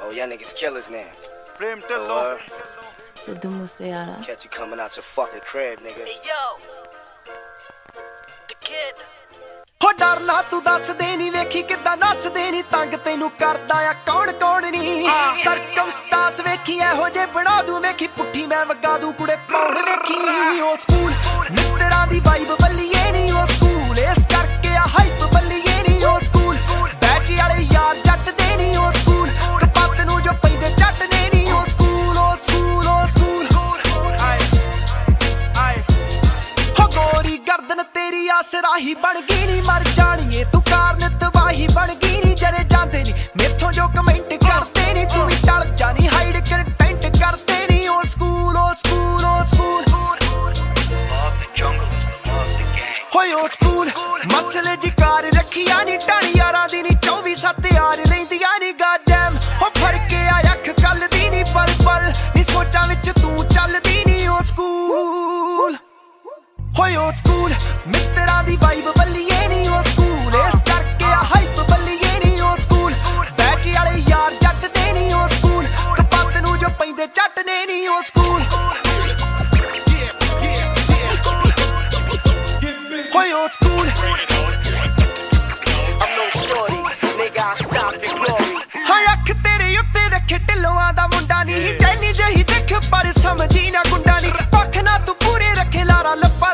Oh, y'all niggas killers now. Blame the Lord. Sidhu Moosewala. Catch you coming out your fucking crib, nigga. Hey yo, the kid. ਹੋ ਡਰਨਾ ਤੂੰ ਦੱਸਦੇ ਨੀ ਵੇਖੀ ਕਿੱਦਾਂ ਨੱਚਦੇ ਨੀ ਤੰਗ ਤੈਨੂੰ ਕਰਦਾ ਆ ਕੌਣ ਕੌਣ ਨੀ ਸਰਕਮਸਟਾਂਸ ਵੇਖੀ ਇਹੋ ਜੇ ਬਣਾ ਦੂੰ ਵੇਖੀ ਪੁੱਠੀ ਮੈਂ ਵਗਾ ਦੂੰ ਕੁੜੇ ਪੌਣ ਵੇਖੀ ਓ ਸਕੂਲ ਮਿੱਤਰਾਂ ਦੀ ਵਾਈਬ ਬੱਲੀਏ ਨੀ ਓ ਸਕੂਲ ਇਸ ਕਰਕੇ ਆ ਹਾਈਪ ਬੱਲੀਏ ਨੀ ਓ ਸਕੂਲ ਬੈਚ ਵਾਲੇ ਯਾਰ ਜੱਟ ਦੇ ਨੀ ਓ ਸਕੂਲ ਕਪੱਤ ਨੂੰ ਜੋ ਪੈਂਦੇ ਜੱਟ ਨੇ ਨੀ ਓ ਸਕੂਲ ਓ ਸਕੂਲ ਓ ਸਕੂਲ ਆਏ ਹੋ ਗੋਰੀ ਗਰਦਨ ਤੇਰੀ ਆਸਰਾਹੀ ਬਣ ਗਈ ਨੀ ਮਰ ਜਾਣੀਏ ਤੂੰ ਕਾਰਨ ਤਬਾਹੀ ਬਣ ਗਈ ਨੀ ਜਰੇ ਜਾਂਦੇ ਨੀ ਮੇਥੋਂ ਜੋ ਕਮੈਂਟ ਕਰਦੇ ਨੀ ਤੂੰ ਵੀ ਟਲ ਜਾਣੀ ਹਾਈਡ ਕੰਟੈਂਟ ਕਰਦੇ ਨੀ ਓ ਸਕੂਲ ਓ ਸਕੂਲ ਓ ਸਕੂਲ ਹੋਏ ਓ ਸਕੂਲ ਮਸਲੇ ਜੀ ਕਾਰ ਰੱਖੀਆਂ ਨੀ ਢਾਣੀ ਯਾਰਾਂ ਦੀ ਨੀ 24/7 ਯਾਰ ਲੈਂਦੀਆਂ ਨੀ ਗਾਡਮ ਹੋ ਫੜ ਕੇ ਆ ਅੱਖ ਕੱਲ ਦੀ ਨੀ ਪਲ ਪਲ ਨੀ ਸੋਚਾਂ ਵਿੱਚ ਤੂੰ ਚੱਲਦੀ ਨੀ ਓ ਸਕੂਲ ਹੋਏ ਓ ਸਕੂਲ ਮਿੱਤਰਾਂ ਦੀ ਵਾਈਬ ਬੱਲੀਏ ਨੀ ਓ ਸਕੂਲ ਇਸ ਕਰਕੇ ਆ ਹਾਈਪ ਬੱਲੀਏ ਨੀ ਓ ਸਕੂਲ ਬੈਚ ਵਾਲੇ ਯਾਰ ਜੱਟ ਦੇ ਨੀ ਓ ਸਕੂਲ ਕਪੱਤ ਨੂੰ ਜੋ ਪੈਂਦੇ ਜੱਟ ਨੇ ਨੀ ਓ ਸਕੂਲ ਹੋਏ ਓ school I'm no shorty, nigga, I stop your glory. ਹਾਂ ਅੱਖ ਤੇਰੇ ਉੱਤੇ ਰੱਖੇ ਢਿੱਲੋਆਂ ਦਾ ਮੁੰਡਾ ਨੀ ਟੈਨੀ ਜਿਹੀ ਦੇਖ ਪਰ ਸਮਝੀ ਨਾ ਗੁੰਡਾ ਨੀ ਪੱਖ ਨਾ ਤੂੰ ਪੂਰੇ ਰੱਖੇ ਲਾਰਾ ਲੱਪਾ